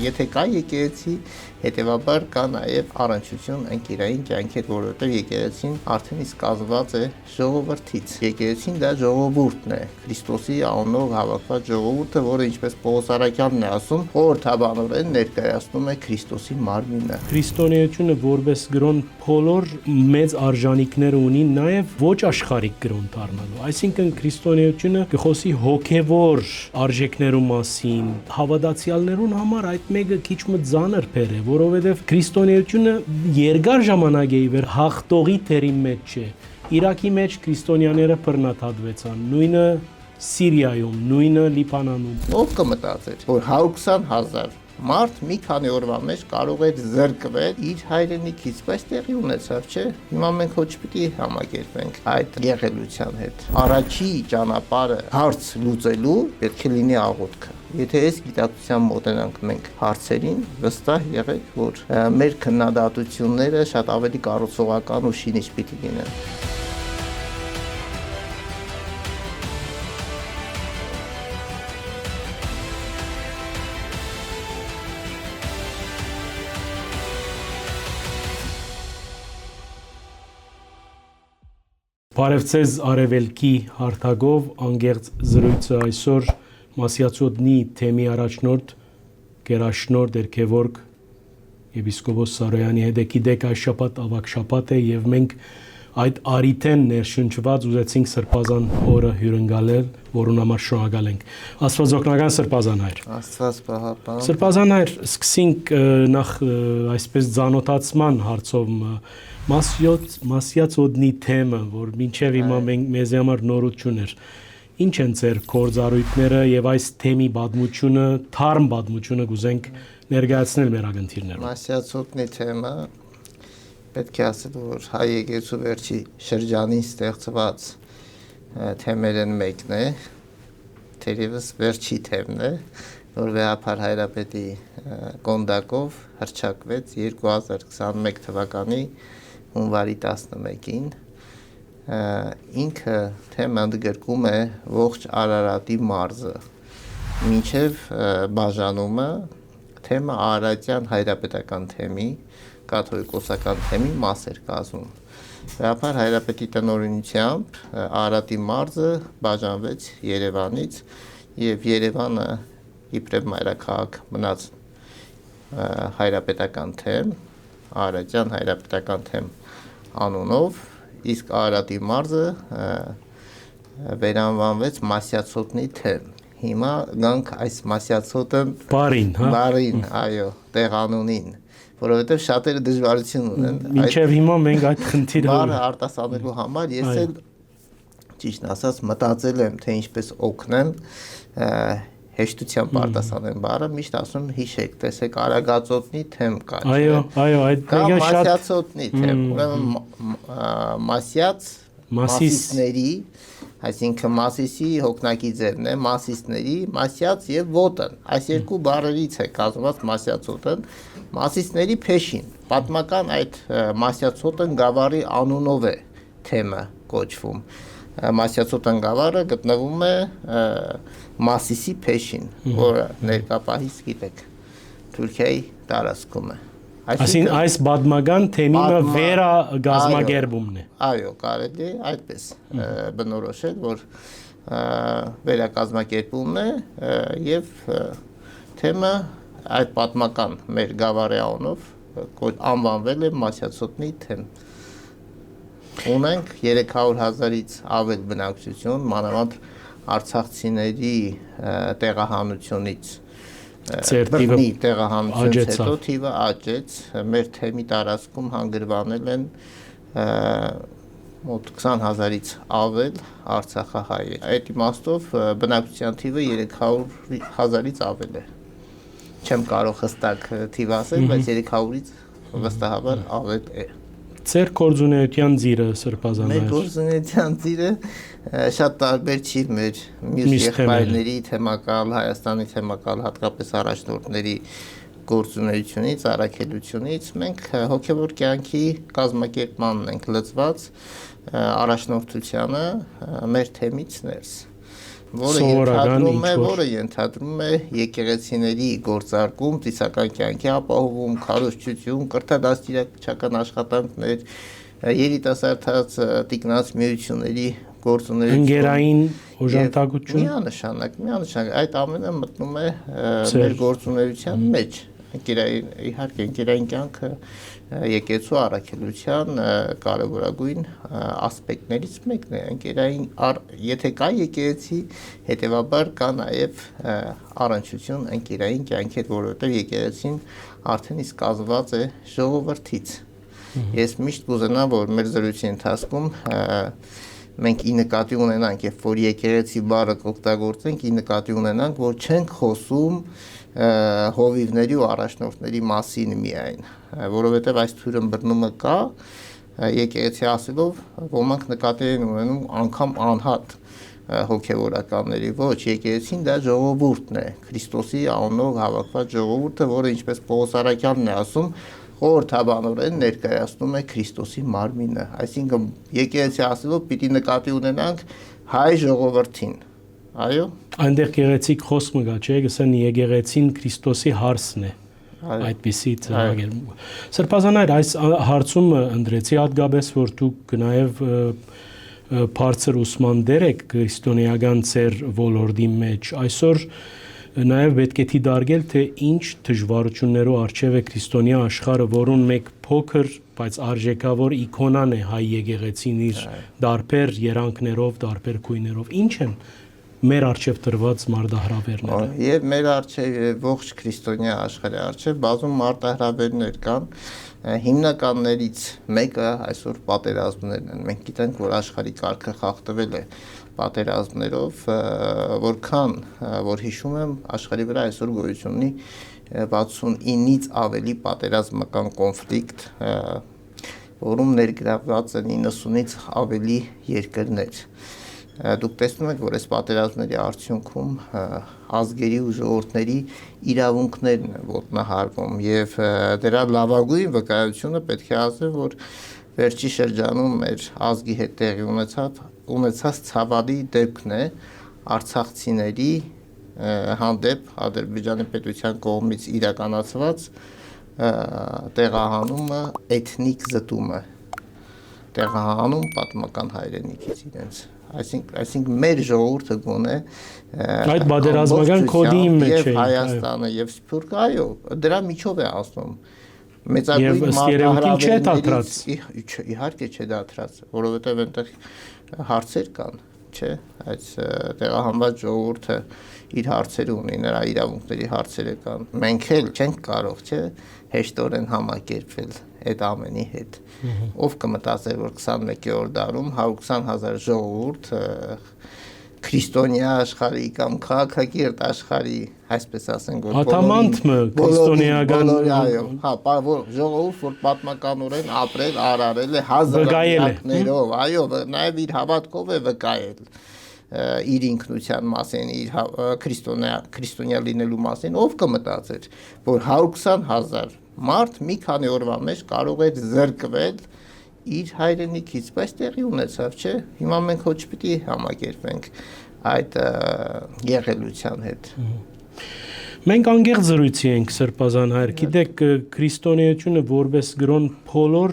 Եթե կա եկեղեցի, հետևաբար կա նաև առնչություն ընկերային կյանքեր, որովհետև եկեղեցին արդեն իսկ կազմված է ժողովրդից։ Եկեղեցին դա ժողովուրդն է, Քրիստոսի անունով հավաքված ժողովուրդը, որը ինչպես Պողոս Արաքյանն է ասում, խորհրդաբանորեն ներկայացնում է Քրիստոսի մարմինը։ Քրիստոնեությունը որպես գրոն բոլոր մեծ արժանինքներ ունի, նաև ոչ աշխարհիկ գրոն դառնալու։ Այսինքն քրիստոնեությունը կխոսի հոգևոր արժեքներու մասին, հավատացյալներուն համար այդ մեկը քիչ մը ծանր բեր է, որովհետև քրիստոնեությունը երկար ժամանակ է իվեր հաղթողի թերի մեջ չէ։ Իրաքի մեջ քրիստոնյաները բռնաթադվեցան, նույնը Սիրիայում, նույնը Լիբանանում։ Ով կմտածեր, որ 120,000 մարդ մի քանի օրվա մեջ կարող էր զրկվել իր հայրենիքից, բայց տեղի ունեցավ, չէ՞։ Հիմա մենք ոչ պիտի համակերպենք այդ եղելության հետ։ Առաջի ճանապարհը հարց լուծելու պետք է լինի աղոթքը։ Եթե այս գիտակցությամբ մոտենանք մենք հարցերին, վստահ եղեք, որ մեր քննադատությունները շատ ավելի կառուցողական ու շինիչ պիտի լինեն։ Բարև ձեզ Արևելքի հարթակով անգերց զրույցը այսօր Մասյացոտնի թեմի առաջնորդ Գերաշնորհ Դերքևորգ եպիսկոպոս Սարոյանի հետ գիտեք այս շաբաթ ավակ շաբաթ է եւ մենք այդ արիթեն ներշնչված ուզեցինք Սրբազան օրը հյուրընկալել, որուն համար շնորհակալ ենք։ Աստվածօգնական Սրբազան հայր։ Աստված պահապան։ Սրբազան հայր, սկսենք նախ այսպես ծանոթացման հարցով Մասյացոտնի թեմը, որ մինչև հիմա մեզ համար նորություն էր։ Ինչ են ձեր գործառույթները եւ այս թեմի պատմությունը, թարմ պատմությունը կուզենք ներկայացնել մեր ակնթիրներով։ Մասյացոտնի թեմը պետք է ասել, որ հայ եկեղեցու վերջի շրջանին ստեղծված թեմերեն մեկն է, թերևս վերջի թեմն է, որ վեհապար հայրապետի կոնդակով հռչակվեց 2021 թվականի հունվարի 11-ին, ինքը թեման ընդգրկում է ողջ Արարատի մարզը, մինչև բաժանումը թեմը Արարատյան հայրապետական թեմի, կաթողիկոսական թեմի մաս էր կազմում։ Վեհապար հայրապետի տնօրինությամբ Արարատի մարզը բաժանվեց Երևանից եւ Երևանը իբրև մայրաքաղաք մնաց հայրապետական թեմ, Արարատյան հայրապետական թեմ անունով, իսկ Արարատի մարզը վերանվանվեց Մասյացոտնի թեմ։ Հիմա գանք այս Մասյացոտն բարին, այո, տեղանունին, որովհետև շատերը դժվարություն ունեն։ Մինչև հիմա մենք այդ խնդիրը բառը արտասանելու համար ես էլ ճիշտ ասած մտածել եմ, թե ինչպես օգնեմ հեշտությամբ արտասանեմ բառը, միշտ ասում հիշեք, տեսեք Արագածոտնի թեմ կա։ Այո, այդ մեկը շատ Մասյացոտնի թեմ, ուրեմն Մասյաց Մասիսների, այսինքն Մասիսի հոգնակի ձևն է, Մասիսների, Մասյաց եւ Ոտնը։ Այս երկու բառերից է կազմված Մասյացոտն, Մասիսների փեշին։ Պատմական այդ Մասյացոտն գավառի անունով է թեմը կոչվում։ Մասյացոտն գավառը գտնվում է Մասիսի փեշին, որը ներկապահից գիտեք, Թուրքիայի տարածքում է։ Այսինքն այս պատմական թեմի վերա գազմագերբումն է։ Այո, կարելի է այդպես բնորոշել, որ վերակազմակերպումն է եւ թեմը այդ պատմական մեր գավառի անունով անվանվել է Մասյացոտնի թեմ։ Ունենք 300,000-ից ավել բնակչություն, մանավանդ արցախցիների տեղահանությունից բռնի տեղահանությունից հետո թիվը աճեց, մեր թեմի տարածքում հանգրվանել են մոտ 20,000-ից ավել արցախահայեր։ Այդ իմաստով բնակչության թիվը 300,000-ից ավել է։ Չեմ կարող հստակ թիվ ասել, բայց 300-ից վստահաբար ավել է։ Ձեր գործունեության ձիրը Սրբազան հայր։ Մեր գործունեության ձիրը շատ տարբեր չի մեր մյուս եղբայրների թեմակալ, Հայաստանի թեմակալ, հատկապես առաջնորդների գործունեությունից, առաքելությունից։ Մենք հոգևոր կյանքի կազմակերպմանն ենք լծված, առաջնորդությանը մեր թեմից ներս։ որը ենթադրում է եկեղեցիների գործարկում, ծիսական կյանքի ապահովում, քարոզչություն, կրթադաստիարակչական աշխատանքներ, երիտասարդ տիկնաց միությունների գործունեություն, ընկերային օժանդակություն, միանշանակ այդ ամենը մտնում է մեր գործունեության մեջ։ Իհարկե ընկերային կյանքը եկեղեցու առաքելության կարևորագույն ասպեկտներից մեկն է։ Ընկերային եթե կա եկեղեցի, հետևաբար կա նաև առնչություն ընկերային կյանքի հետ, որովհետև եկեղեցին արդեն իսկ կազմված է ժողովրդից։ Ես միշտ կուզենամ, որ մեր զրույցի ընթացքում մենք ի նկատի ունենանք, երբ որ եկեղեցի բառը կօգտագործենք, ի նկատի ունենանք, որ չենք խոսում հովիվների ու առաջնորդների մասին միայն, որովհետև այս թույլ ըմբռնումը կա, եկեղեցի ասելով ոմանք նկատի են ունենում անգամ անհատ հոգևորականների, ոչ, եկեղեցին դա ժողովուրդն է, Քրիստոսի անունով հավաքված ժողովուրդը, որը ինչպես Պողոս Արաքյանն է ասում, խորհրդաբանորեն ներկայացնում է Քրիստոսի մարմինը, այսինքն եկեղեցի ասելով պիտի նկատի ունենանք հայ ժողովրդին, այո։ Այնտեղ գեղեցիկ խոսքը կա, չէ՞, գսեն եկեղեցին Քրիստոսի հարսն է, այդպիսի ծրագիր։ Սրբազան այս հարցում ընդրեցի հատկապես, որ դուք նաև բարձր ուսման դեր եք քրիստոնեական ծեր ոլորտի մեջ, այսօր նաև պետք է դիտարկել, թե ինչ դժվարություններով առջև է քրիստոնյա աշխարհը, որոնց մեկ փոքր, բայց արժեքավոր իկոնան է հայ եկեղեցին իր դարբեր երանգներով, դարբեր գույներով, ինչ են մեր առջև տրված մարտահրավերները։ Եվ մեր առջև ողջ քրիստոնյա աշխարհի առջև բազում մարտահրավերներ կան, հիմնականներից մեկը այսօր պատերազմներն են։ Մենք գիտենք, որ աշխարհի կարգը խախտվել է պատերազմներով, որքան որ հիշում եմ, աշխարհի վրա այսօր գոյություն ունի 69-ից ավելի պատերազմական կոնֆլիկտ, որում ներգրավված են 90-ից ավելի երկրներ։ Դուք տեսնում եք, որ այս պատերազմների արդյունքում ազգերի ու ժողովուրդների իրավունքներն են ոտնահարվում եւ դրա լավագույն վկայությունը պետք է ասեմ, որ վերջի շրջանում մեր ազգի հետ տեղի ունեցած ցավալի դեպքն է արցախցիների հանդեպ Ադրբեջանի պետության կողմից իրականացված տեղահանումը, էթնիկ զտումը, տեղահանում պատմական հայրենիքից իրենց։ Այսինքն մեր ժողովուրդը գոնե այդ պատերազմական կոդի մեջ է, եւ Հայաստանը եւ Սփյուռքը, այո, դրա միջով է ասում։ Մեծագույն մարտահրավերներից իհարկե չէ դադրած, որովհետեւ այնտեղ հարցեր կան, չէ, այս տեղահանված ժողովուրդը իր հարցերը ունի, նրա իրավունքների հարցերը կան։ Մենք էլ չենք կարող, չէ, հեշտորեն համակերպվել այդ ամենի հետ։ Ով կմտածեր, որ 21-րդ դարում 120,000 ժողովուրդ քրիստոնյա աշխարհի կամ քաղաքակիրթ աշխարհի, այսպես ասենք, որ ադամանդը քրիստոնեական, այո, հա, ժողովուրդ, որ պատմականորեն ապրել, արարել է հազարամյակներով, այո, նաև իր հավատքով է վկայել իր ինքնության մասին, իր քրիստոնյա լինելու մասին, ով կմտածեր, որ 120,000 մարդ մի քանի օրվա մեջ կարող է զրկվել իր հայրենիքից, բայց տեղի ունեցավ, չէ։ Հիմա մենք ոչ պիտի համակերպենք այդ եղելության հետ։ Մենք անգեղ զրույցի ենք, Սրբազան հայր, գիտեք, քրիստոնեությունը որպես գրոն բոլոր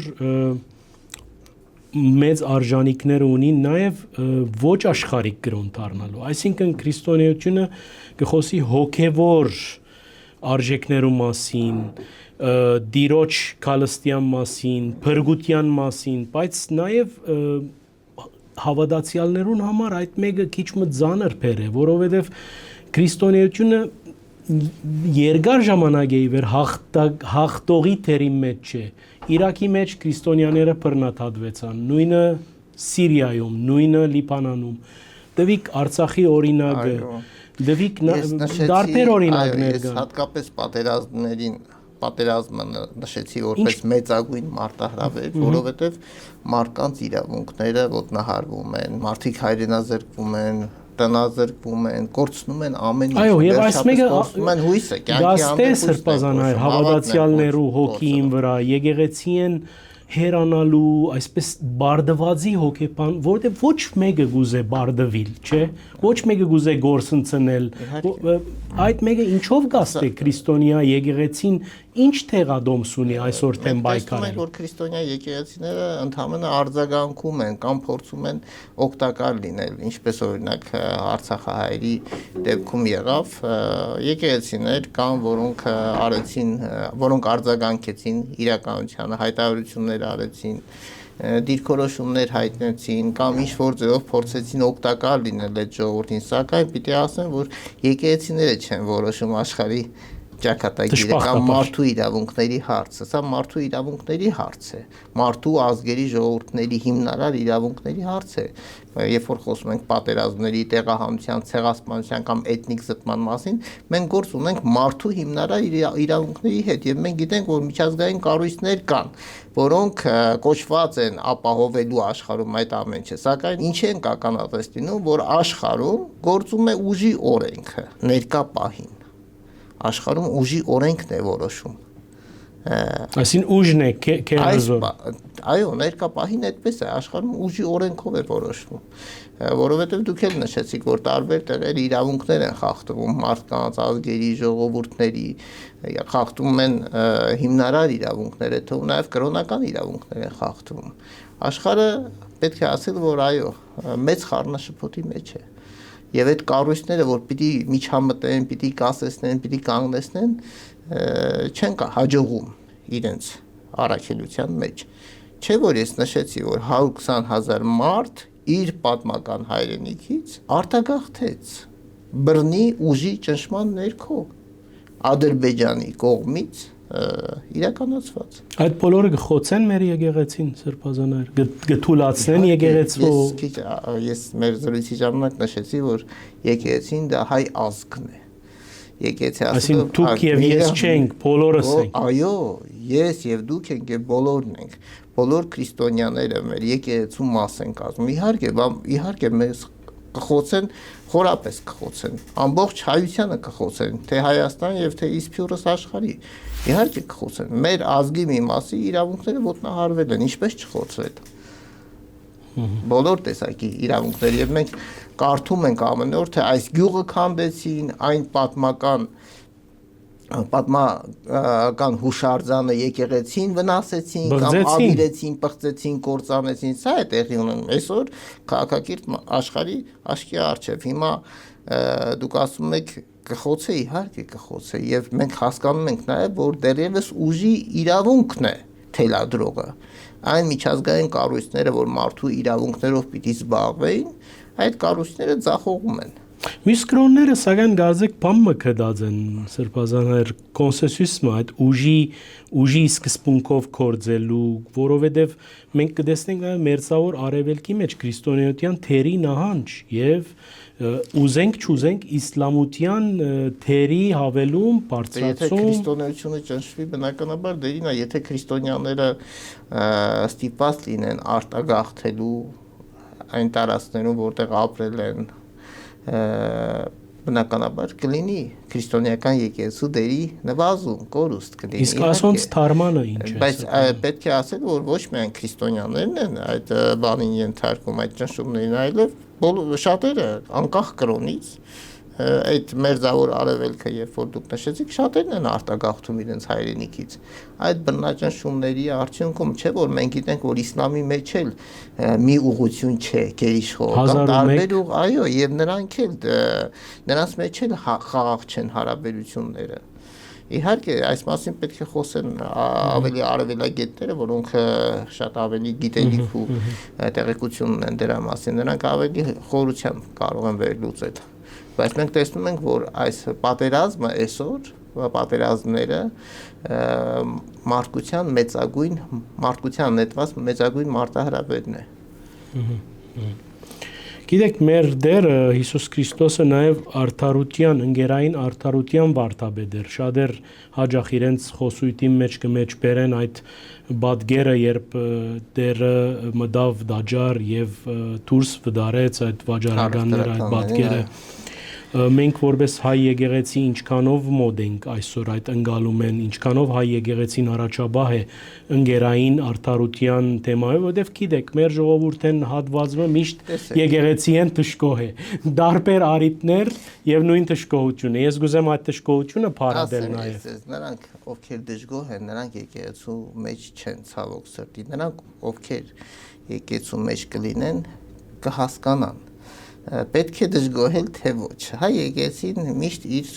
մեծ արժանինքներ ունի նաև ոչ աշխարհիկ գրոն դառնալու։ Այսինքն քրիստոնեությունը կխոսի հոգևոր արժեքներու մասին, դիրոջ քալստյան մասին, փրկության մասին, բայց նաև հավատացյալներուն համար այդ մեկը քիչ մը ծանր բեր է, որովհետև քրիստոնեությունը երկար ժամանակ է իվեր հաղթողի թերի մեջ չէ։ Իրաքի մեջ քրիստոնյաները բռնաթաթվեցան, նույնը Սիրիայում, նույնը Լիբանանում, դվիկ Արցախի օրինակը, դվիկ դարբեր օրինակներ կան։ Հատկապես պատերազմը նշեցի որպես մեծագույն մարտահրավեր, որովհետև մարդկանց իրավունքները ոտնահարվում են, մարդիկ հայրենազրկվում են, տնազրկվում են, կորցնում են ամեն ինչ։ Այո, եւ այս մեկը կորցնում են հույսը, կյանքի հանդեպ Սրբազան հայր, հավատացյալներու հոգին վրա, եկեղեցին հերանալու, այսպես բարդվածի հոգեբան, որտեղ ոչ մեկը գուզե բարդվիլ, չէ, ոչ մեկը գուզե գործընծնել, այդ մեկը ինչով գաստե քրիստոնյա եկեղեցին ինչ թեղադոմս ունի այսօր թեմ պայքարել։ Մենք որ քրիստոնյա եկեղեցիները ընդհանրապես արձագանքում են կամ փորձում են օգտակար լինել, ինչպես օրինակ Արցախահայերի դեպքում եղավ, եկեղեցիներ կան, որոնք արձագանքեցին իրականությանը, հայտարարություններ արեցին, դիրքորոշումներ հայտնեցին կամ ինչ որ ձևով փորձեցին օգտակար լինել այդ ժողովրդին, սակայն պիտի ասեմ, որ եկեղեցիները չեն որոշում աշխարհի ճակատագիրը կամ մարդու իրավունքների հարցը, սա մարդու իրավունքների հարց է, մարդու ազգերի ժողովուրդների հիմնարար իրավունքների հարց է, երբ որ խոսում ենք պատերազմների, տեղահանության, ցեղասպանության կամ էթնիկ զտման մասին, մենք գործ ունենք մարդու հիմնարար իրավունքների հետ եւ մենք գիտենք, որ միջազգային կառույցներ կան, որոնք կոչված են ապահովելու աշխարհում այդ ամեն ինչը, սակայն ինչ են ականատես լինում, որ աշխարհում գործում է ուժի օրենքը ներկա պահին աշխարհում ուժի օրենքն է որոշում։ Այսին ուժն է քերազոր։ Այո, ներկա պահին այդպես է, աշխարհում ուժի օրենքով է որոշվում, որովհետև դուք էլ նշեցիք, որ տարբեր տեղեր իրավունքներ են խախտվում, մարդկանց, ազգերի, ժողովուրդների, խախտում են հիմնարար իրավունքները, թող նաև կրոնական իրավունքներ են խախտվում։ Աշխարհը պետք է ասել, որ այո, մեծ խառնաշփոթի մեջ է։ Եվ այդ կառույցները, որ պիտի միջամտեն, պիտի կասեցնեն, պիտի կանգնեցնեն, չեն հաջողում իրենց առաքելության մեջ։ Չէ՞ որ ես նշեցի, որ 120,000 մարդ իր պատմական հայրենիքից արտագաղթեց բռնի ուժի ճնշման ներքո Ադրբեջանի կողմից իրականացված։ Այդ բոլորը գխոցեն մեր եկեղեցին սրբազաններ, գթուլացնեն եկեղեցու։ Ես մեր զրույցի ժամանակ նշեցի, որ եկեղեցին դա հայ ազգն է։ Եկեղեցի ասում է, դուք եւ ես չենք, բոլորս ենք։ Այո, ես եւ դուք ենք եւ բոլորն ենք։ Բոլոր քրիստոնյաները մեր եկեղեցու մաս են կազմում։ Իհարկե մեզ կխոցեն, խորապես կխոցեն, ամբողջ հայությանը կխոցեն, թե Հայաստան եւ թե իսփյուռս աշխարհի։ Իհարկե կխոցեն։ Մեր ազգի մի մասի իրավունքները ոտնահարվել են, ինչպես չխոցվել։ Բոլոր տեսակի իրավունքներ եւ մենք կարդում ենք ամեն օր, թե այս գյուղը քանդեցին, այն պատմական հուշարձանը եկեղեցին վնասեցին կամ ավիրեցին, պղծեցին, կործանեցին, սա է տեղի ունենում այսօր քաղաքակիրթ աշխարհի աչքի առջև։ Հիմա դուք ասում եք կխոցե, իհարկե կխոցե եւ մենք հասկանում ենք նաեւ, որ դեռևս ուժի իրավունքն է թելադրողը։ Այն միջազգային կառույցները, որ մարդու իրավունքներով պիտի զբաղվեին, այդ կառույցները ձախողում են։ Մյուս կրոնները սակայն գազեք բամը կդած են սրբազաններ կոնսենսուսը այդ ուժի սկզբունքով կործելու, որովհետև մենք կտեսնենք նաև մերձավոր արևելքի մեջ քրիստոնեության թերի նահանջ եւ ուզենք չուզենք իսլամության թերի հավելում, բարձրացում։ Եթե քրիստոնեությունը ճնշվի, բնականաբար դերին է, եթե քրիստոնյաները ստիպված լինեն արտագաղթելու այն տարածքներում, որտեղ ապրել են, բնականաբար կլինի քրիստոնեական եկեղեցու դերի նվազում, կորուստ կլինի։ Իսկ ասոնց թարմանը ինչ է։ Բայց պետք է ասել, որ ոչ միայն քրիստոնյաներն են այդ բանին ենթարկվում, այդ ճնշումներին, այլև շատերը անկախ կրոնից այդ մերձավոր արևելքը, երբ որ դուք նշեցիք, շատերն են արտագաղթում իրենց հայրենիքից։ Այդ բռնաճնշումների արդյունքում չէ որ մենք գիտենք, որ իսլամի մեջ էլ մի ուղղություն չէ, գերիշխող, կամ տարբեր այո, եւ նրանց մեջ էլ խաղաղ չեն հարաբերությունները։ Իհարկե, այս մասին պետք է խոսեն ավելի արևելագետները, որոնք շատ ավելի գիտելիք ու տեղեկություն ունեն դրա մասին, նրանք ավելի խորությամբ կարող են վերլուծել։ Բայց մենք տեսնում ենք, որ այս պատերազմը այսօր, պատերազմները մարդկության նետված մեծագույն մարտահրավերն է։ Գիտեք, մեր Տերը Հիսուս Քրիստոսը նաև արդարության, ընկերային արդարության վարդապետ էր։ Շատեր հաճախ իրենց խոսույթի մեջ կմեջբերեն այդ բադգերը, երբ Տերը մտավ դաջար եւ դուրս վդարեց այդ վաճառականները, այդ բադգերը։ մենք որպես հայ եկեղեցի ինչքանով մոտ ենք այսօր այդ ընկալում են, ինչքանով հայ եկեղեցին առաջաբահ է ընկերային արդարության թեմայով, որովհետև գիտեք, մեր ժողովուրդն հատվածը միշտ եկեղեցիեն դժգոհ է։ Դարբեր արիտներ եւ նույն դժգոհությունը։ Ես գուզեմ այդ դժգոհությունը փառաբել նաեւ։ Նրանք, ովքեր դժգոհ են, նրանք եկեղեցու մեջ չեն, ցավոք սրտի։ Նրանք, ովքեր եկեղեցու մեջ կլինեն, կհասկանան։ Պետք է դժգոհել թե ոչ։ Հայ եկեղեցին միշտ իր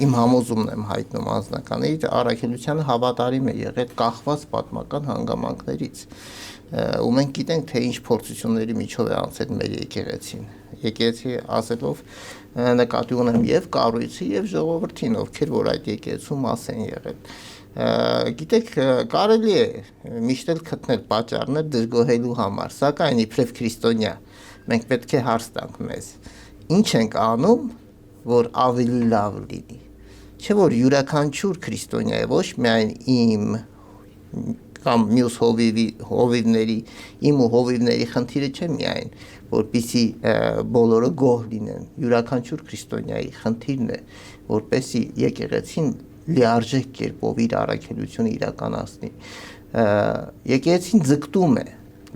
իմ համոզումն եմ հայտնում անձնական, իր առաքելությանը հավատարիմ է եղել կախված պատմական հանգամանքներից։ Ու մենք գիտենք, թե ինչ փորձությունների միջով է անցել մեր եկեղեցին։ Եկեղեցի ասելով նկատի ունեմ եւ կառույցի եւ ժողովրդին, ովքեր որ այդ եկեղեցու մաս են եղել։ Գիտեք, կարելի է միշտ էլ գտնել պատճառներ դժգոհելու համար, սակայն իբրև քրիստոնյա մենք պետք է հարց տանք մեզ. ինչ ենք անում, որ ավելի լավ լինի։ Չէ՞ որ յուրաքանչյուր քրիստոնյա է, ոչ միայն իմ կամ մյուս հովիվների, իմ ու հովիվների խնդիրը չէ միայն, որպեսզի բոլորը գոհ լինեն։ Յուրաքանչյուր քրիստոնյայի խնդիրն է, որպեսզի եկեղեցին լիարժեք կերպով իր առաքելությունը իրականացնի։ Եկեղեցին ձգտում է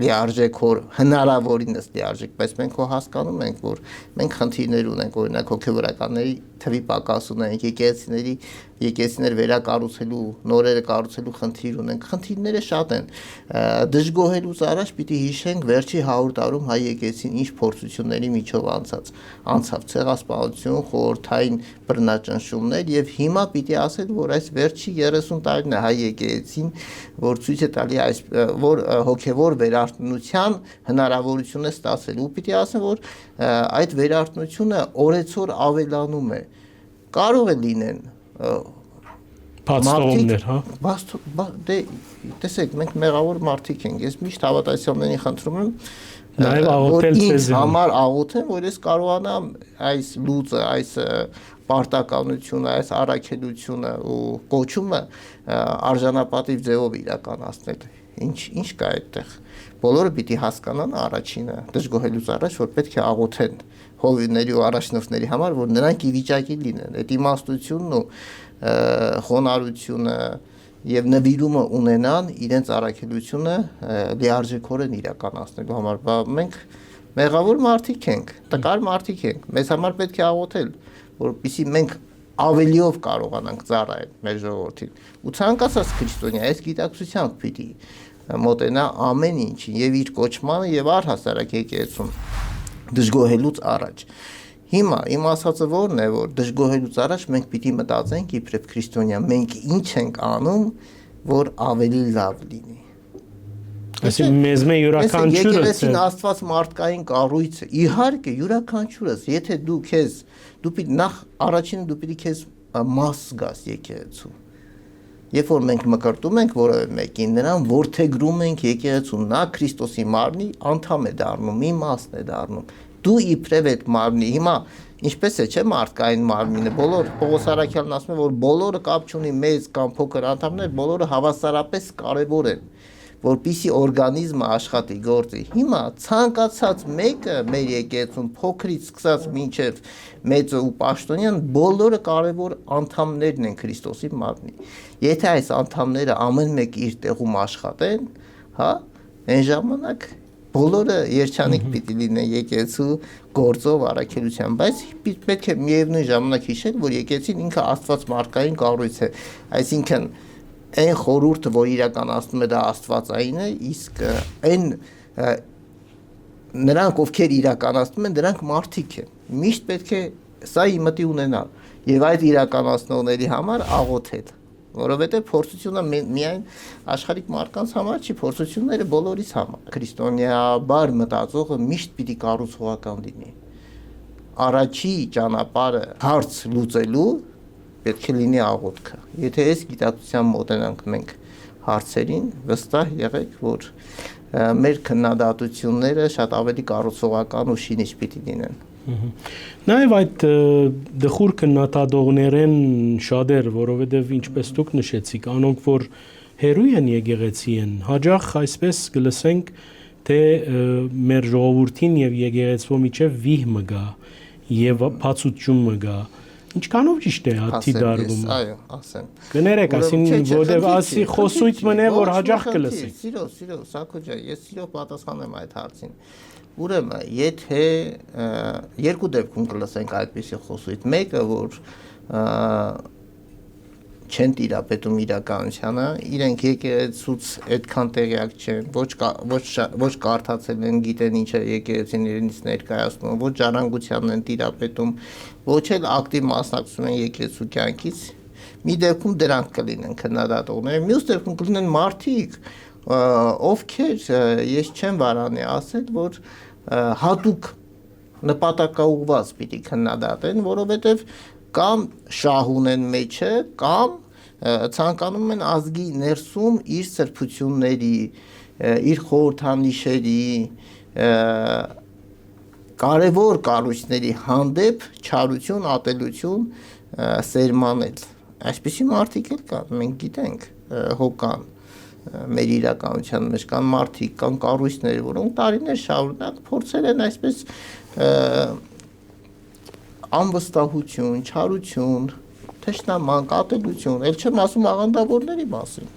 լիարժեք հնարավորինս լիարժեք, բայց մենք հասկանում ենք, որ մենք խնդիրներ ունենք, օրինակ հոգևորականների թվի պակաս ունենք, եկեղեցիներ վերակառուցելու, նորերը կառուցելու խնդիր ունենք, խնդիրները շատ են։ Դժգոհելուց առաջ պիտի հիշենք վերջի 100 տարում հայ եկեղեցին ինչ փորձությունների միջով անցավ ցեղասպանություն, խորհրդային բռնաճնշումներ եւ հիմա պիտի ասել, որ այս վերջի 30 տարին է հայ եկեղեցին, որ ցույց է տալի որ հոգևոր վերարտունության հնարավորություն է ստացել ու պիտի ասեմ, որ այդ վերարտունությունը օրեցօր ավելանում է։ Կարող է լինեն բացթողումներ, հա։ Դե տեսեք, մենք մեղավոր մարդիկ ենք։ Ես միշտ հավատացյալներին խնդրում եմ նաև աղոթել ինձ համար աղոթեն, որ ես կարողանամ այս լուծը, այս պարտականությունը, այս առաքելությունը ու կոչումը արժանապատիվ ձևով իրականացնել։ Ինչ կա այդտեղ։ Բոլորը պիտի հասկանան առաջինը, դժգոհելուց առաջ, որ պետք է աղոթեն հովիվների ու առաջնորդների համար, որ նրանք ի վիճակի լինեն։ Այդ իմաստությունն ու խոնարհությունը եւ նվիրումը ունենան իրենց առաքելությունը լիարժեքորեն իրականացնելու համար։ Մենք մեղավոր մարդիկ ենք, տկար մարդիկ ենք։ Մեզ համար պետք է աղոթել, որպեսզի մենք ավելիով կարողանանք ծառայել մեր ժողովրդին։ Ու ցանկացած քրիստոնյա այս գիտակցությամբ պիտի մոտենա ամեն ինչին եւ իր կոչմանը եւ առհասարակ եկեղեցուն դժգոհելուց առաջ։ Հիմա իմ ասածը որն է, որ դժգոհելուց առաջ մենք պիտի մտածենք իբրև քրիստոնյա, մենք ինչ ենք անում, որ ավելի լավ լինի։ Այսինքն մեզ մե յուրաքանչյուրը եկեղեցին Աստված մարդկային կառույցը, իհարկե յուրաքանչյուրս, եթե դու պիտի նախ առաջինը դու պիտի քեզ մաս զգաս եկեղեցու։ Երբ որ մենք մկրտում ենք որևէ մեկին, նրան որդեգրում ենք եկեղեցուն, նա Քրիստոսի մարմնի անդամ է դառնում, մի մասն է դառնում։ Դու իբրև այդ մարմնի, հիմա ինչպես է, չէ՞ մարդկային մարմինը, բոլոր Պողոս Արաքյալն ասում է, որ բոլորը կապ չունի մեծ կամ փոքր անդամներ, բոլորը հավասարապես կարևոր են, որպեսզի օրգանիզմը աշխատի, գործի։ Հիմա ցանկացած մեկը մեր եկեղեցուն փոքրից սկսած մինչև մեծը ու պաշտոնյան բոլորը կարևոր անդամներն են Քրիստոսի մարմնի։ Եթե այս անդամները ամեն մեկ իր տեղում աշխատեն, հա, այն ժամանակ բոլորը երջանիկ պիտի լինեն եկեղեցու գործով առաքելության, բայց պետք է միևնույն ժամանակ հիշել, որ եկեղեցին ինքը Աստված մարդկային կառույց է, այսինքն այն խորհուրդը, որ իրականացնում է դա աստվածային է, իսկ այն նրանք, ովքեր իրականացնում են, դրանք մարդիկ են։ Միշտ պետք է սա իմտի ունենալ եւ այդ իրականացնողների համար աղոթել, որովհետեւ փորձությունը միայն աշխարհիկ մարդկանց համար չի, փորձությունները բոլորիս համար։ Քրիստոնյա բար մտածողը միշտ պիտի կառուցողական լինի։ Առաջի ճանապարհը հարց լուծելու պետք է լինի աղոթքը։ Եթե այս գիտակցությամբ մոտենանք մենք հարցերին, վստահ եղեք, որ մեր քննադատությունները շատ ավելի կառուցողական ու շինիչ պիտի լինեն։ Նաև այդ դխուր քննադատողներեն շատեր, որովհետև ինչպես դուք նշեցիք, անոնք որ հերույ են եկեղեցի են, հաջող այսպես գլսենք թե մեր ժողովրդին եւ եկեղեցու միջև վիհ մը գա եւ բացություն մը գա ինչքանով ճիշտ է հատի դարվում այո ասեմ կներեք ասին որտեվ ասի խոսույթ մնե որ հաջող կլսի սիրո Սաքո ջան ես սիրո պատասխանեմ այդ հարցին ուրեմն եթե երկու դեպքում կլսենք այդպիսի խոսույթ մեկը որ չեն տիրապետում իրականությանը, իրենք եկեղեցուց այդքան տեղյակ չեն, ոչ կարդացել են, գիտեն ինչ է եկեղեցին իրենից ներկայացնում, ոչ ժառանգությանն են տիրապետում, ոչ էլ ակտիվ մասնակցում են եկեղեցու կյանքից, մի դեպքում դրանք կլինեն քննադատողները, մյուս դեպքում կլինեն մարդիկ, ովքեր ես չեմ վարանի ասել, որ հատուկ նպատակաուղղված պիտի քննադատեն, որովհետև կամ շահ ունեն մեջը, կամ ցանկանում են ազգի ներսում իր սրբությունների, իր խորհրդանիշերի, կարևոր կառույցների հանդեպ չարություն, ատելություն սերմանել։ Այսպիսի մարդիկ էլ կան, մենք գիտենք, հոգան մեր իրականության մեջ կան մարդիկ, կան կառույցներ, որոնք տարիներ շարունակ փորձել են այսպես անվստահություն, չարություն, թշնամանք, ատելություն, ել չեմ ասում աղանդավորների մասին,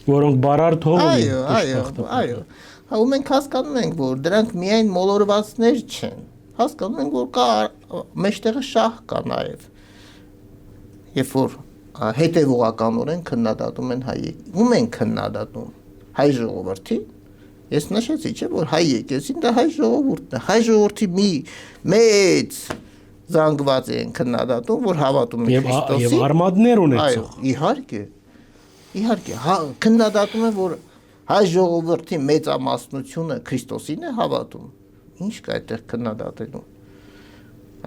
որոնք բարարդ հող ունեն։ Այո։ Հա ու մենք հասկանում ենք, որ դրանք միայն մոլորվածներ չեն։ Հասկանում ենք, որ կա մեջտեղը շահ կա նաև։ Երբ որ հետևողականորեն քննադատում են հայ ում են քննադատում հայ ժողովրդի ես նշեցի չէ որ հայ եկեղեցին դա հայ ժողովուրդն է հայ ժողովրդի մի մեծ զանգված են քննադատում որ հավատում են Քրիստոսին եւ արմատներ ունեցող իհարկե քննադատում են որ հայ ժողովրդի մեծամասնությունը Քրիստոսին է հավատում ինչ կա այդտեղ քննադատելու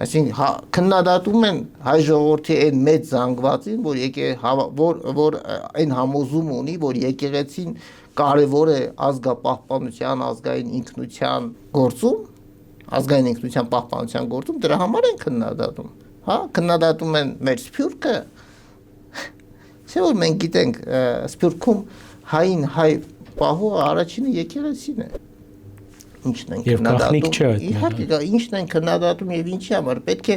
այսինքն քննադատում են հայ ժողովրդի այն մեծ զանգվածին որ այն համոզում ունի որ եկեղեցին կարևոր է ազգապահպանության ազգային ինքնության գործում ազգային ինքնության պահպանության գործում դրա համար են քննադատում հա քննադատում են մեր սփյուռքը չէ որ մենք գիտենք սփյուռքում հային հայ պահողը առաջինը եկեղեցին է ինչն են քննադատում իհարկե ինչն են քննադատում եւ ինչի համար պետք է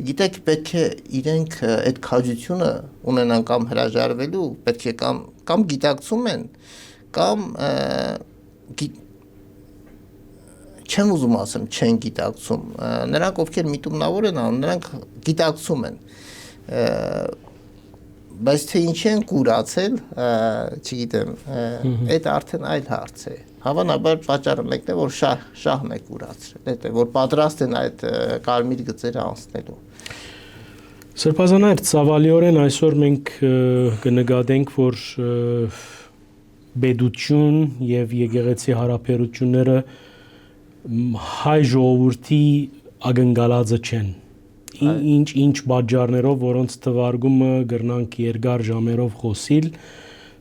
գիտեք պետք է իրենք այդ քաջությունը ունենան կամ հրաժարվելու պետք է կամ գիտակցում են կամ չեմ ուզում ասեմ չեն գիտակցում նրանք ովքեր միտումնավոր են անում նրանք գիտակցում են բայց թե ինչ են կուրացել չգիտեմ այդ արդեն այլ հարց է հավանաբար պատճառը մեկն է որ շահն է կուրացրել դա է որ պատրաստ են այդ կարմիր գծերը անցնելու Սրբազան ցավալիորեն այսօր մենք կնկատենք որ բեդություն եւ եկեղեցի հարաբերությունները հայ ժողովրդի ակնկալածը չեն ինչ պատճառներով որոնց թվարկումը գրնանք երկար ժամերով խոսիլ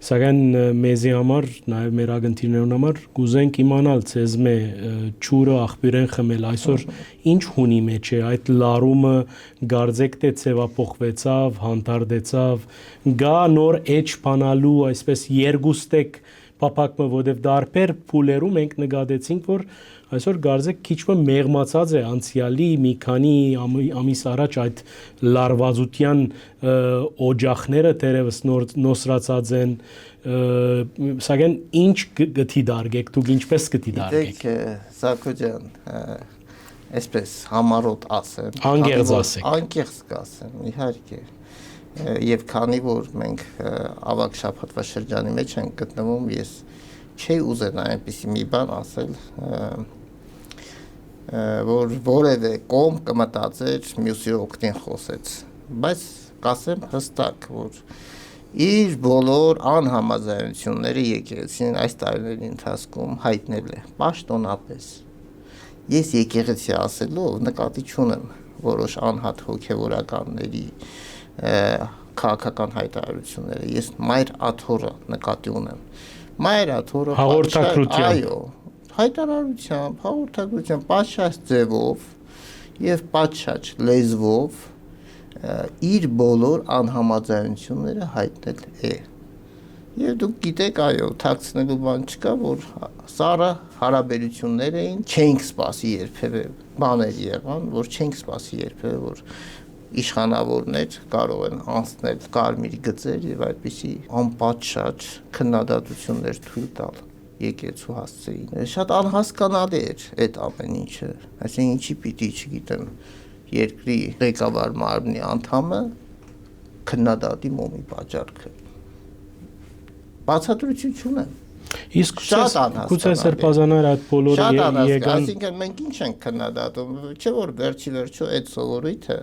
սակայն մեզի համար նաև մեր ագնտիրներուն համար կուզենք իմանալ ցեզմե ճուրը աղբյուրեն խմել այսօր ինչ հունի մեջ է այդ լարումը գարձեք թե ծեվափոխվեցավ հանդարտեցավ գա նոր էջ բանալու այսպես երկուստեք փապակը որտեվ դարբեր փուլերում մենք նկատեցինք որ այսօր գարձեք քիչը մեղմացած է անցյալի մի քանի ամիս առաջ այդ լարվածության օջախները դերևս նոսրացած են սակայն ինչ գտի դարգեք դուք ինչպես գտի դարգեք Սաքո ջան այսպես համառոտ ասեմ անկեղծ կասեմ իհարկե եւ քանի որ մենք ավակ շաբաթվա շրջանի մեջ ենք գտնվում ես չի ուզենա այնպեսի մի բան ասել որ որևէ կողմ կմտածեր մյուսի օգտին խոսեց բայց կասեմ հստակ որ իր բոլոր անհամաձայնությունները եկեղեցին այս տարիների ընթացքում հայտնել է պաշտոնապես ես եկեղեցի ասելով նկատի չունեմ որոշ անհատ հոգեվորականների քաղաքական հայտարարությունները ես մայր աթոռը նկատի ունեմ մայր աթոռը հաղորդակցություն այո հայտարարությամբ հաղորդակցությամբ պատշաճ ձևով եւ պատշաճ լեզվով իր բոլոր անհամաձայնությունները հայտնել է Եվ դուք գիտեք, այո, թաքցնելու բան չկա, որ սառը հարաբերություններ էին, չենք սպասի երբևէ բաներ եղան, որ չենք սպասի երբևէ, որ իշխանավորներ կարող են անցնել կարմիր գծեր եւ այդպիսի անպատշաճ քննադատություններ թույլ տալ եկեղեցու հասցեին։ Շատ անհասկանալի էր այդ ամեն ինչը, այսինքն ինչի պիտի, չգիտեմ, երկրի ղեկավար մարմնի անդամը քննադատի մոմի պատճառքը։ Բացատրություն չունեմ։ Իսկ գուցե սրբազաններ այդ բոլորը եկան, այսինքն մենք ինչ ենք քննադատում, չէ՞ որ վերջի վերջո այդ սովորույթը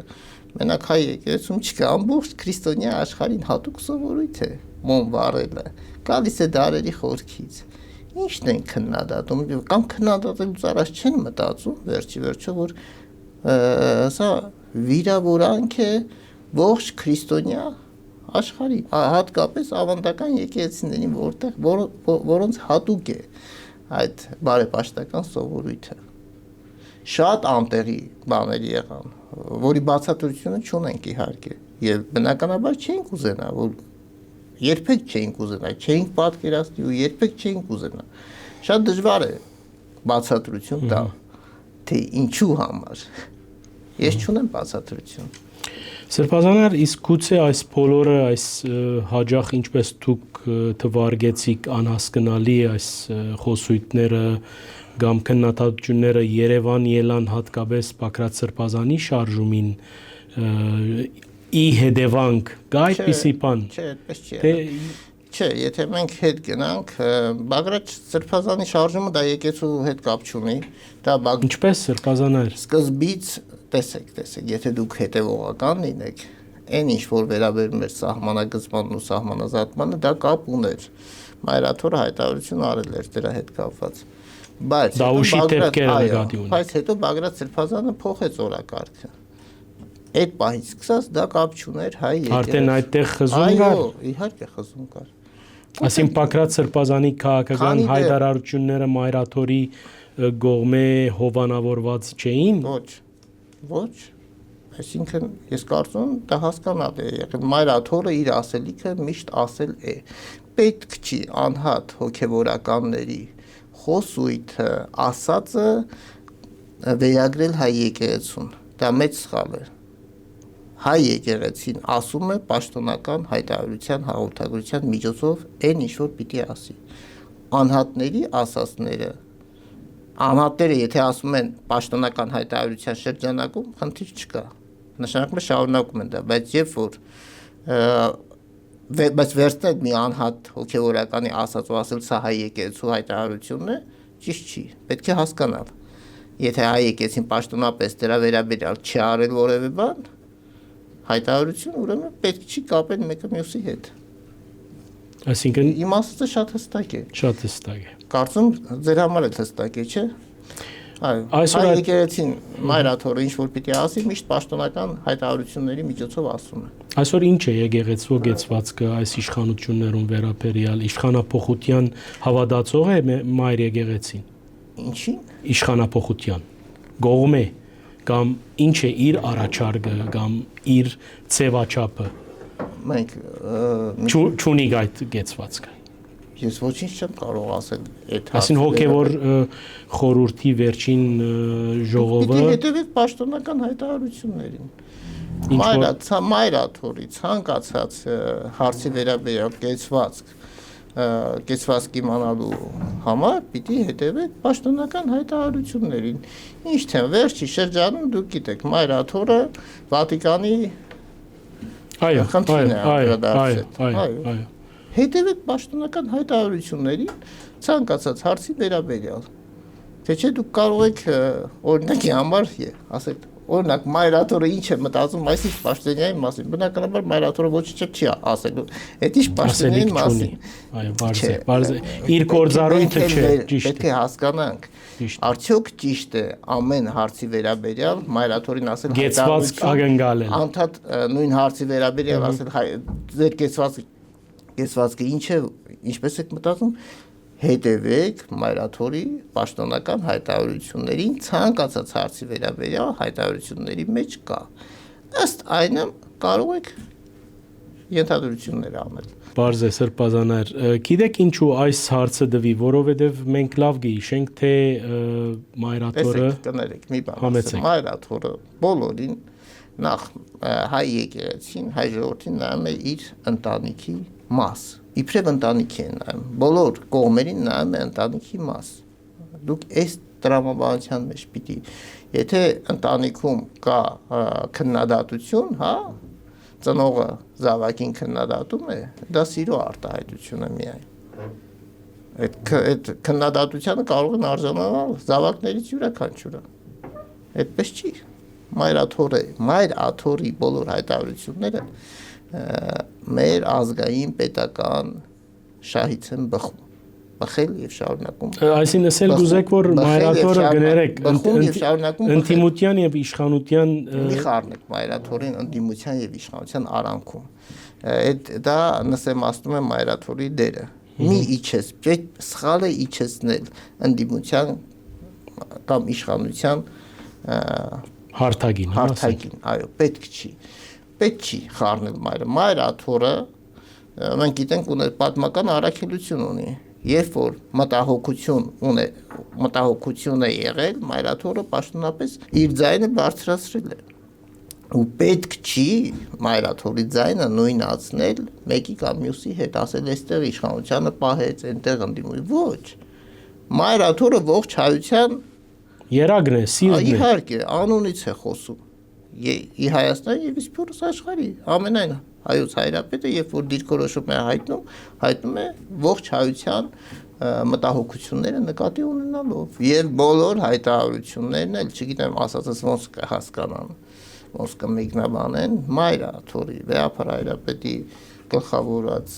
մենակ հայ եկեղեցում չկա, ամբողջ քրիստոնյա աշխարհին հատուկ սովորույթ է մոմ վառելը, գալիս է դարերի խորքից։ Ինչն են քննադատում, կամ քննադատելուց առաջ չեն մտածում վերջի վերջո, որ սա վիրավորանք է ողջ քրիստոնյա աշխարհի, հատկապես ավանդական եկեղեցիներին, որոնց հատուկ է այդ բարեպաշտական սովորույթը։ Շատ անտեղի բաներ եղան, որի բացատրությունը չունենք իհարկե, եւ բնականաբար չենք ուզենա, որ երբեք չենք ուզենա, չենք պատկերացնի ու երբեք չենք ուզենա։ Շատ դժվար է բացատրություն տալ, թե ինչու համար։ Ես չունեմ բացատրություն։ Սրբազաններ, իսկ գուցե այս բոլորը, այս հաջող ինչպես դուք թվարկեցիք անհասկանալի այս խոսույթները կամ քննադատությունները Երևան ելան հատկապես Պակրատ Սրբազանի շարժումին ի հետևանք կա այդպիսի բան։ Չէ, այդպես չէ։ Չէ, եթե մենք հետ գնանք, Բագրատ Սրբազանի շարժումը դա եկեցու հետ կապ չունի, դա ինչպես Սրբազաներ։ Սկզբից տեսեք, եթե դուք հետևողական լինեք, այն ինչ որ վերաբերում էր սահմանագծմանն ու սահմանազատմանը, դա կապ ուներ։ Մայրաթորը հայտարարություն արել էր դրա հետ կապված։ Բայց հետո Բագրատ Սրբազանը փոխեց օրակարգը։ Այդ պահից սկսած դա կապ չուներ հայ եկեղեցու։ Արդեն այդտեղ խզում կար։ Այո, իհարկե խզում կար։ Այսինքն Պակրատ Սրբազանի քաղաքական հայտարարությունները Մայրաթորի գողմե հովանավորված չէին։ Ոչ։ Այսինքն ես կարծում եմ դա հասկանալի է եղել։ Մայրաթորը իր ասելիքը միշտ ասել է։ Պետք չի անհատ հոգևորականների խոսույթը ասածը վերագրել հայ եկեղեցուն։ Դա մեծ սխալ է։ Հայ եկեղեցին ասում է պաշտոնական հայտարարության հաղորդագրության միջոցով այն ինչ որ պիտի ասի։ Անհատների ասածները, անհատները եթե ասում են պաշտոնական հայտարարության շրջանակում, խնդիր չկա։ Նշանակում է շարունակում են դա, բայց երբ որ բայց վերցնել մի անհատ հոգևորականի ասած ու ասել սա հայ եկեղեցու հայտարարությունն է, ճիշտ չի։ Պետք է հասկանալ։ Եթե հայ եկեղեցին պաշտոնապես դրա վերաբերյալ չի արել որևէ բան, հայտարարություն, ուրեմն պետք չի կապել մեկը մյուսի հետ։ Այսինքն իմաստը շատ հստակ է։ Շատ հստակ է։ Կարծում ձեր համար էլ հստակ է, չէ՞։ Այո։ Հայ եկեղեցին Մայրաթորը ինչ որ պիտի ասի, միշտ պաշտոնական հայտարարությունների միջոցով ասում է։ Այսօր ինչ է եկեղեցու գեցվածքը այս իշխանություններուն վերաբերյալ իշխանապողության հավատացող է Մայր եկեղեցին։ Ինչի՞ն։ Իշխանապողության։ Գողմե կամ ինչ է իր առաջարկը կամ իր ծևաչափը։ Մենք չունի այդ գեցվածքը։ Ես ոչինչ չեմ կարող ասել այդ հարցը։ Այսինքն հոգևոր խորհրդի վերջին ժողովը պիտի հետևեք պաշտոնական հայտարարություններին։ Մայրաթորի ցանկացած հարցի վերաբերյալ կեցվածք իմանալու համար պիտի հետևեք պաշտոնական հայտարարություններին։ Ինչ թե վերջի շրջանում դուք գիտեք, Մայրաթորը Վատիկանի այո։ Հետևեք պաշտոնական հայտարարություններին ցանկացած հարցի վերաբերյալ։ Թե չէ դուք կարող եք օրինակի համար ասեք, օրինակ Մայրաթորը ինչ է մտածում այս ինչ պաշտոնյայի մասին։ Բնականաբար Մայրաթորը ոչինչ չի ասելու։ Այդ ինչ պաշտոնյայի մասին։ Այո, բարձ է։ Իր գործառույթը չէ, ճիշտ է։ Պետք է հասկանանք։ Արդյոք ճիշտ է ամեն հարցի վերաբերյալ Մայրաթորին ասել գեցվածք ակնկալել։ Անդադ նույն հարցի վերաբերյալ ասել ձեր կեցվածքը ինչ է, ինչպես եք մտածում, հետևեք Մայրաթորի պաշտոնական հայտարարություններին, ցանկացած հարցի վերաբերյալ հայտարարությունների մեջ կա։ Ըստ այնը կարող եք ենթադրություններ անել։ Բարձ է սրբազաներ։ Գիտեք ինչու այս հարցը դվի, որովհետև մենք լավ գիշենք, թե Մայրաթորը կներեք մի բան, Մայրաթորը բոլորին նախ հայ եկեղեցին, հայ ժողովրդին նայում է իր ընտանիքի մաս։ Իբրև ընտանիքի են նայում, բոլոր կողմերին նայում է ընտանիքի մաս։ Դուք այս տրամաբանության մեջ պիտի, եթե ընտանիքում կա քննադատություն, հա, ծնողը զավակին քննադատում է, դա սիրո արտահայտություն է միայն։ Այդ քննադատությանը կարող են արժանանալ զավակներից յուրաքանչյուրը։ Այդպես չի։ Մայր աթոռի բոլոր հայտարարությունները մեր ազգային պետական շահից են բխել եւ շարունակում։ Այսինքն ասել գուզեք, որ Մայրաթորը գներեք ընդդիմության եւ իշխանության մի խառնեք Մայրաթորին ընդդիմության եւ իշխանության արանքում։ Դա նսեմացնում է Մայրաթորի դերը։ Մի իջես, սխալ է իջեցնել ընդդիմության կամ իշխանության հարթագին, այո, պետք չի խառնել Մայրաթորը, մենք գիտենք ուներ պատմական առաքելություն ունի, երբ որ մտահոգություն է եղել, Մայրաթորը պաշտոնապես իր ձայնը բարձրացրել է, ու պետք չի Մայրաթորի ձայնը նույնացնել մեկի կամ մյուսի հետ, ասել այստեղ իշխանությանը պահեց, այնտեղ ընդդիմություն, ոչ, Մայրաթորը ողջ հայության երագն է, սիրտն է։ Իհարկե, անունից է խոսում։ Ի Հայաստան եւ իսկորս աշխարհի ամենայն հայոց հայրապետը, երբ որ դիրքորոշում է հայտնում է ողջ հայության մտահոգությունները նկատի ունենալով եւ բոլոր հայտարարություններն էլ, չգիտեմ, ասածս ոնց կհասկանան, ոնց կմեկնաբանեն Մայրաթորի վեհապար հայրապետի գլխավորած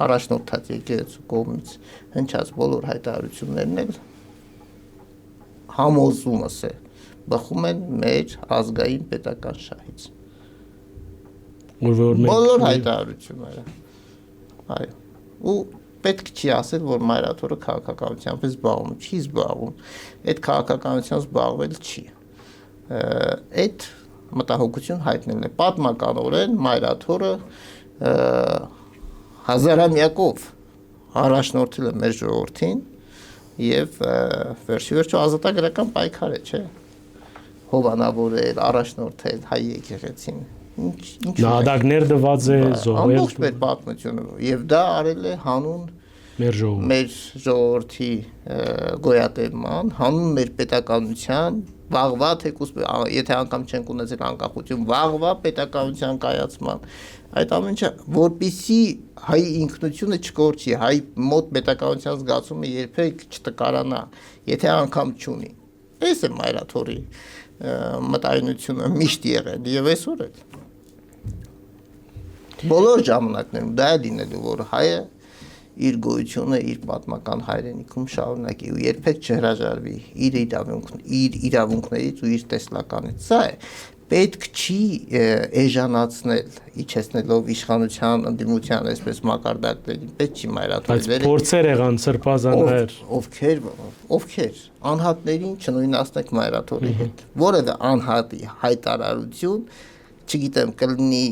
առաջնորդած եկեղեցու կողմից հնչած բոլոր հայտարարություններն էլ համոզումս է բխում են մեր ազգային պետական շահից։ Բոլոր հայտարարությունները։ Այո։ Ու պետք չի ասել, որ Մայրաթորը քաղաքականությամբ է զբաղվում, չի զբաղվում։ Այդ քաղաքականությամբ զբաղվել չի։ Այդ մտահոգություն հայտնելն է։ Պատմականորեն Մայրաթորը հազարամյակով առաջնորդել է մեր ժողովրդին եւ վերջիվերջո ազատագրական պայքար է, չէ՞։ Հովանավորել, առաջնորդել հայ եկեղեցին։ Նահատակներ դված է, զոհվել։ Ամբողջ մեր պատմությունը եւ դա արել է հանուն մեր ժողովրդի գոյատևման, հանուն մեր պետականության, վաղվա թեկուզ, եթե անգամ չենք ունեցել անկախություն, վաղվա պետականության կայացման։ Այդ ամենը, որպեսզի հայ ինքնությունը չկորչի, հայ մոտ պետականության զգացումը երբեք չտկարանա, եթե անգամ չունի։ Այս է Մայրաթորի մտայնությունը միշտ եղել եւ այսօր էլ։ Բոլոր ժամանակներում դա է լինելու, որ հայը իր գոյությունը իր պատմական հայրենիքում շարունակի ու երբեք չհրաժարվի իր իրավունքներից ու իր տեսլականից։ Սա է պետք չի էժանացնել, իջեցնելով իշխանության, ընդդիմության, այսպես մակարդակներին, պետք չի Մայրաթորի Բայց փորձեր եղան սրբազաններ։ Ովքեր անհատներին չնույնացնեք Մայրաթորի հետ։ Որևէ անհատի հայտարարություն, չգիտեմ, կլինի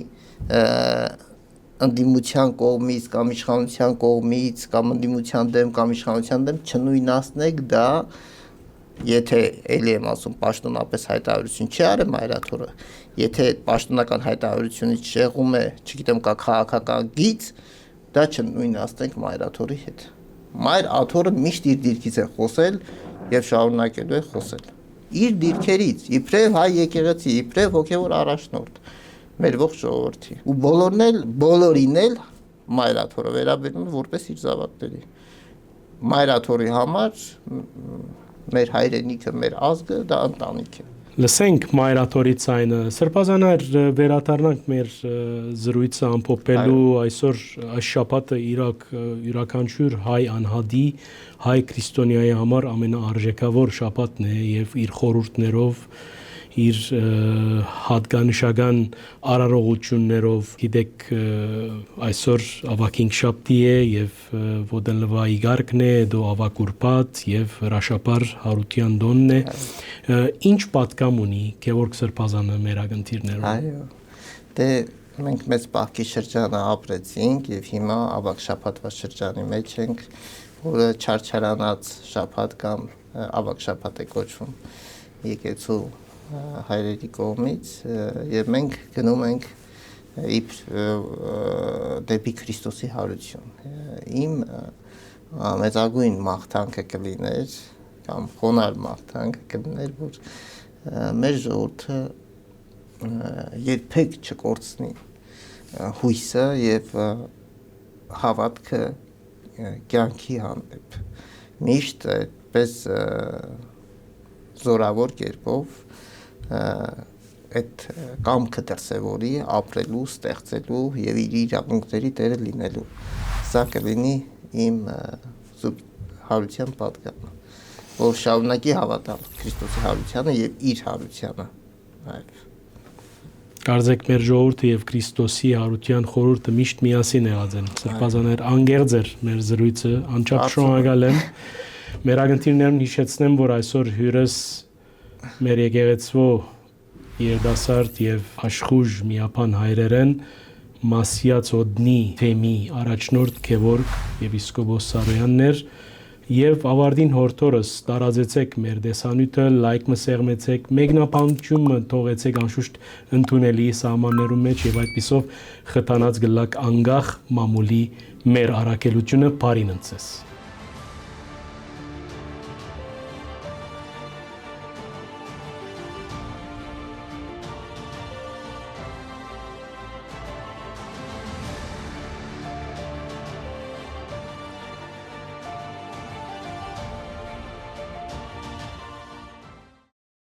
ընդդիմության կողմից կամ իշխանության կողմից կամ ընդդիմության դեմ կամ իշխանության դեմ չնույնացնեք դա, եթե էլի եմ ասում պաշտոնապես հայտարարություն չի արել Մայրաթորը, եթե պաշտոնական հայտարարությունից շեղում է, չգիտեմ, կա քաղաքական գիծ, դա չնույնացնենք Մայրաթորի հետ։ Մայրաթորը միշտ իր դիրքից է խոսել եւ շարունակելու է խոսել։ Իր դիրքերից, իբրև հայ եկեղեցի, իբրև հոգևոր առաջնորդ մեր ողջ ժողովրդի ու բոլորին էլ Մայրաթորը վերաբերում է որպես իր զավակների։ Մայրաթորի համար մեր հայրենիքը, մեր ազգը դա ընտանիք է։ Լսենք Մայրաթորի ցայնը։ Սրբազաններ վերադառնանք մեր զրույցը ամփոփելու այսօր այս շաբաթը յուրաքանչյուր հայ անհատի, հայ քրիստոնյայի համար ամենաարժեքավոր շաբաթն է եւ իր խորհուրդներով իր հատկանշական արարողություններով գիտեք այսօր ավակինշաբթի է եւ ոդենլվա իգարկն է դո ավակուրպատ եւ հրաշապար հարության դոնն է ինչ պատկամ ունի Գևորգ Սրբազանը մեր ագընթիրներով այո դե մենք մեծ պահքի շրջանը ապրեցինք եւ հիմա ավագ շաբաթվա շրջանի մեջ ենք, որը չարչարանած շաբաթ կամ ավագ շաբաթ է կոչվում եկեղեցու հայրերի կողմից եւ մենք գնում ենք դեպի Քրիստոսի հարություն։ Իմ մեծագույն մաղթանքը կլիներ կամ խոնարհ մաղթանքը կլիներ, որ մեր ժողովուրդը երբեք չկորցնի հույսը եւ հավատքը կյանքի հանդեպ։ Միշտ այդպես զորավոր կերպով այդ կամքը դրսևորի ապրելու, ստեղծելու եւ իր իրավունքների տերը լինելու։ Սա կլինի իմ հարության պատգամը, որ շարունակի հավատալ Քրիստոսի հարությանը եւ իր հարությանը։ Այո։ Կարծեք մեր ժողովուրդը եւ Քրիստոսի հարության խորհուրդը միշտ միասին եղած են։ Սրբազաներ անգերձ էր մեր զրույցը, անչափ շնորհակալ եմ։ Մեր ագնտիրներն հիշեցնեմ, որ այսօր հյուրս մեր եկեղեցու երդասարդ եւ աշխուժ միապան հայրերեն Մասյաց Օդնի թեմի առաջնորդ Գևորգ եպիսկոպոս Սարոյանն էր եւ ավարտին հորթորս տարածեցեք մեր դեսանյութը, լայք մսեղմեցեք, մեկնաբանությունը թողեցեք անշուշտ ընդունելի սահմաններում մեջ եւ այդպիսով խթանած գլակ անգախ մամուլի մեր առաքելությունը բարին ընծես։